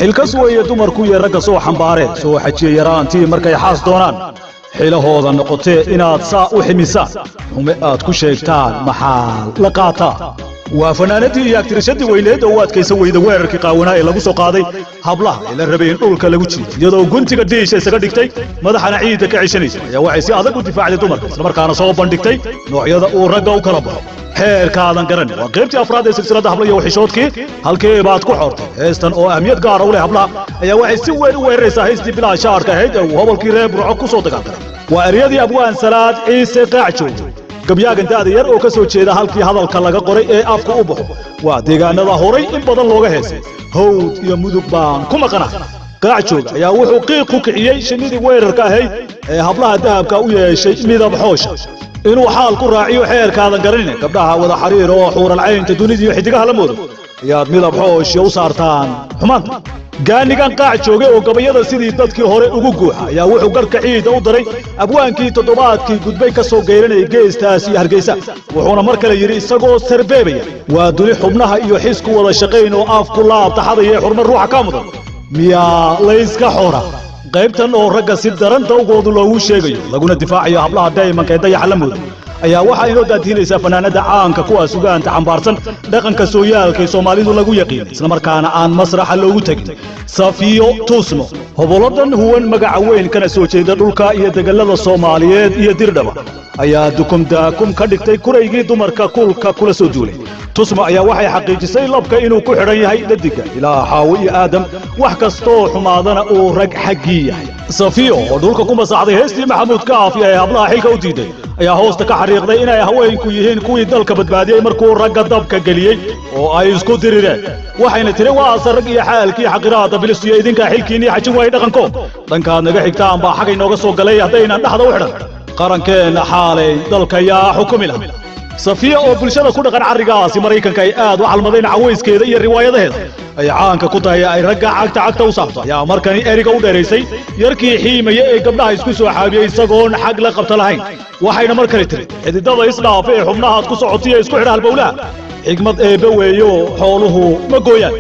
xilkas weeye dumarku iyo ragga soo xambaareen soo xajiye yaraantii markay xaas doonaan xilahooda noqotee inaad saa u ximisaan xume aad ku sheegtaan maxaa la qaataa waa fanaanadii iyo aktirishadii weyneed oo u adkaysan weyda weerarkii qaawanaa ee lagu soo qaaday hablaha ee la rabay in dhulka lagu jiido iyadoo guntiga dhiisha isaga dhigtay madaxana ciidda ka cishanaysa ayaa waxay si adag u difaacday dumarka islamarkaana soo bandhigtay noocyada uu ragga u kala baxo xeerkaadan garan waa qaybtii afraad ee silsiladda habla iyo waxishoodkii halkii baad ku xortay heestan oo ahmiyad gaara u leh hablaha ayaa waxay si weyn u weeraraysaa heystii bilaa shaarka ahayd ee uu hobolkii reer burco ku soo dagaalgalay waa eryadii abwaan salaad ciise qaacjoog gabyaagan da'da yar oo ka soo jeeda halkii hadalka laga qoray ee afka u baxo waa deegaanada horay in badan looga heesay hawd iyo mudug baan ku maqanahay qaacjoog ayaa wuxuu qiiq ku kiciyey shinnidii weerarka ahayd ee hablaha dahabka u yeeshay midab xoosha inuu xaal ku raaciyo xeerkaadan garanin gabdhaha wada xariir oo xuural caynta dunida iyo xidigaha la moodo ayaad midab xoosh u saartaan xumaanta gaanigan qaac joogay oo gabayada sidii dadkii hore ugu guuxa ayaa wuxuu garka ciida u daray abwaankii toddobaadkii gudbay ka soo geyranayay geestaas iyo hargeysa wuxuuna mar kale yidhi isagoo sarbeebaya waa duni xubnaha iyo xisku wada shaqayn oo afku laabta xadaya ee xurma ruuxa ka mudan miyaa layska xoora qaybtan oo ragga si daran dawgoodu loogu sheegayo laguna difaacayo hablaha daymanka ee dayaxa la moodo ayaa waxaa inoo daadiinaysaa fanaanada caanka kuwaas ugaanta xambaarsan dhaqanka sooyaalkay soomaalidu lagu yaqiin islamarkaana aan masraxa loogu tegin safiyo tusmo hoboladan huwan magaca weyn kana soo jeeda dhulka iyo degalada soomaaliyeed iyo dirdhaba ayaa dukumdaakum ka dhigtay kuraygii dumarka kulka kula soo duulay tusmo ayaa waxay xaqiijisay labka inuu ku xidhan yahay dhadiga ilaa xaawo iyo aadam wax kastoo xumaadana uu rag xaggii yahay safiyo oo dhulka ku masaxday heestii maxamuud kaafi ee hablaha xilka u diiday ayaa hoosta ka xariiqday inay haweenku yihiin kuwii dalka badbaadiyey markuu ragga dabka geliyey oo ay isku dirireen waxayna tiri waa asarag iyo xaalkii xaqiraada bilistiyo idinkaa xilkiinii xajin waayey dhaqanko dhankaad naga xigtaan baa xagay nooga soo galay haddaynan dhaxda u xidhan qarankeenna xaalay dalka yaa xukumi laha safiya oo bulshada ku dhaqan carrigaasi maraykanka ay aad u calmadeen cawayskeeda iyo riwaayadaheeda ay caanka ku tahay ay ragga cagta u saabto ayaa markani eriga u dheeraysay yarkii xiimaya ee gabdhaha isku soo xaabiyey isagoon xag la qabta lahayn waxayna mar kale tiri xididada isdhaafa ee xubnahaad ku socotiya isku xidha halbowlaha xigmad eebbe weeyo xooluhu ma gooyaan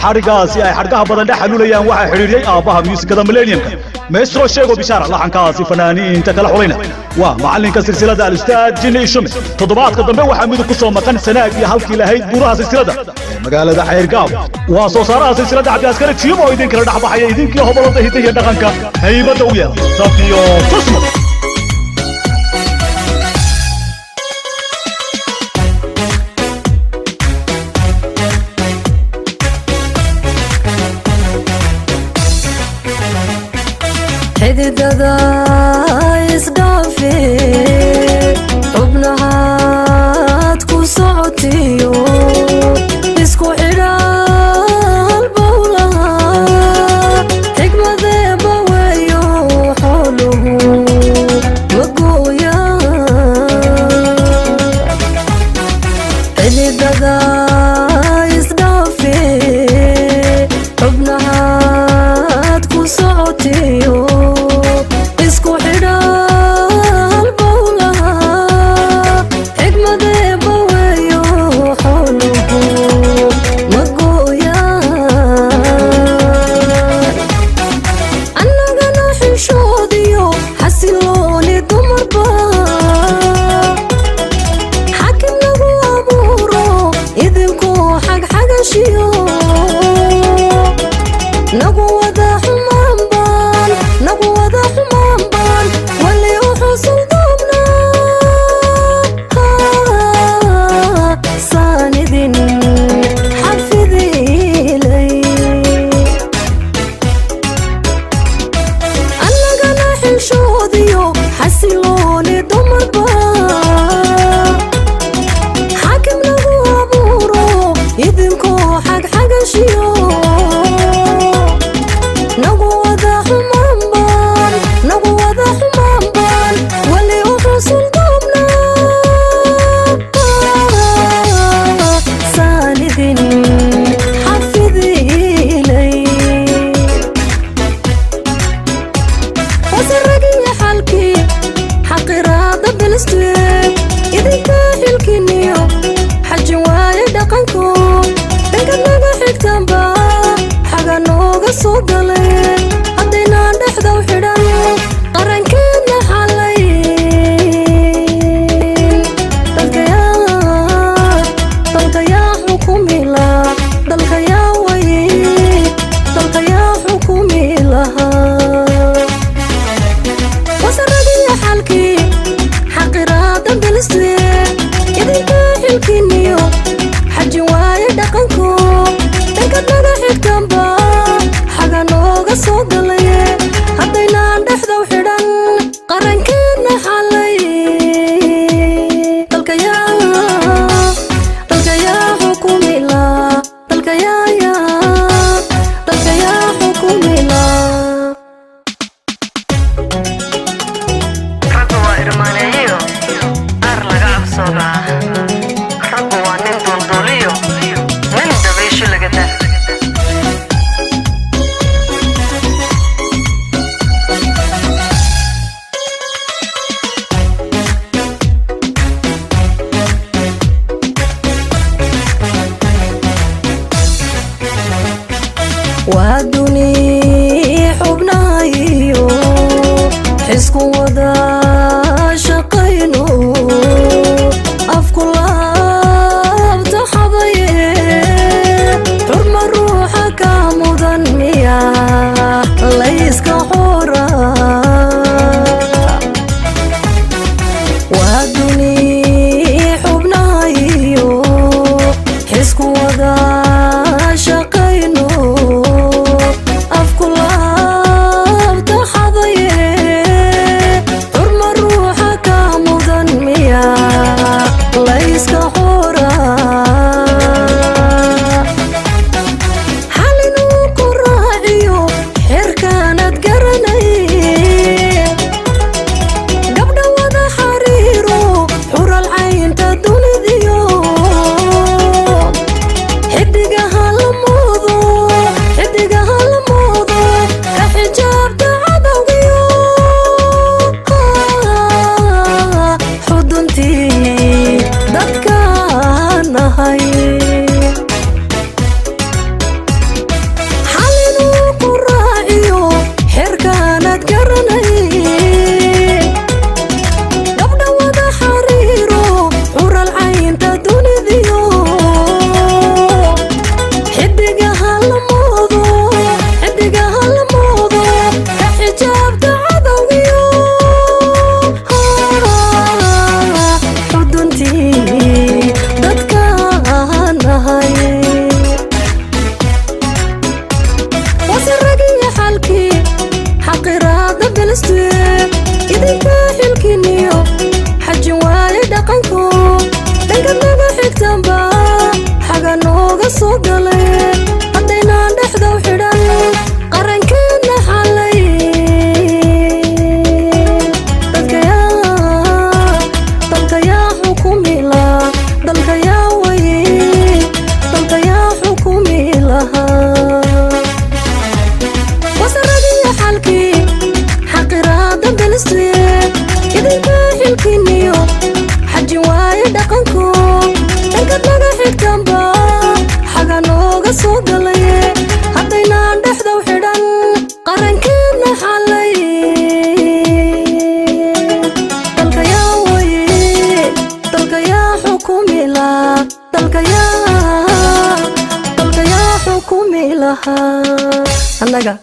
xadhigaasi ay xadhgaha badan dhex xaluulayaan waxaa xidhiidhiyey aabbaha muusikada millenniumka maestro sheego bishaara laxankaasi fanaaniinta kala xulayna waa macallinka silsiladda alustaad jinni ishume toddobaadka dambe waxaa midug ku soo maqan sanaag iyo halkii lahayd buuraha silsiladda ee magaalada xayrgaab waa soo saaraha silsiladda cabdiaskari jiimo oo idinkala dhexbaxaya idinkii hobolada hidda iyo dhaqanka haybadda u yeela safiyo tusmo xididada isdhaafe xubnahaad ku socotiyo isku xidha halbowlaha xigmadeeba weeyo xooluhu ma gooyaan xididada isdhaafe xubnahaad ku socotiyo isku wada shaqayno afku laabta xadaye xurma ruuxa ka mudan miya layska xora waa duni xubnahayo isku wada shaqayno afku laabta xadaye xurma ruuxa ka mudan miya layska xora xalinuu ku raaciyo xeerkaanad garanay gabdha wada xariiro xural caynta dunidiyo xidigaha la moodo ka xijaabta cadowgiyo xuduntii dadkaan nahay xalinuu ku raaciyo xeerkaanad garanay gabdha wada xariiro xural caynta dunidiyo xidigaha la moodo ka xijaabta cadowgiyo xuduntii dadkaan nahay wasiragiyo xalkii xaqiraada biliste idinka xilkiniyo xajin waaye dhaqanko dhanka naga xigtanba xaga nooga soo galay haddaynaan dhexdow xidhan qarankeena xalay dalkayaa xukumi lahaa dalkayaa waye dalkayaa xukumi lahaa wasaradiyo xalkii xaqiraada biliste idinka xilkiniyo xajin waaye dhaqanko dhanka naga xigtanba xaga nooga soo galay haddaynaan dhexdow xidhan qarankeena xalay dalkayaa waye dalkayaa xukumi lahaa dalkayaa xukumi lahaa annaga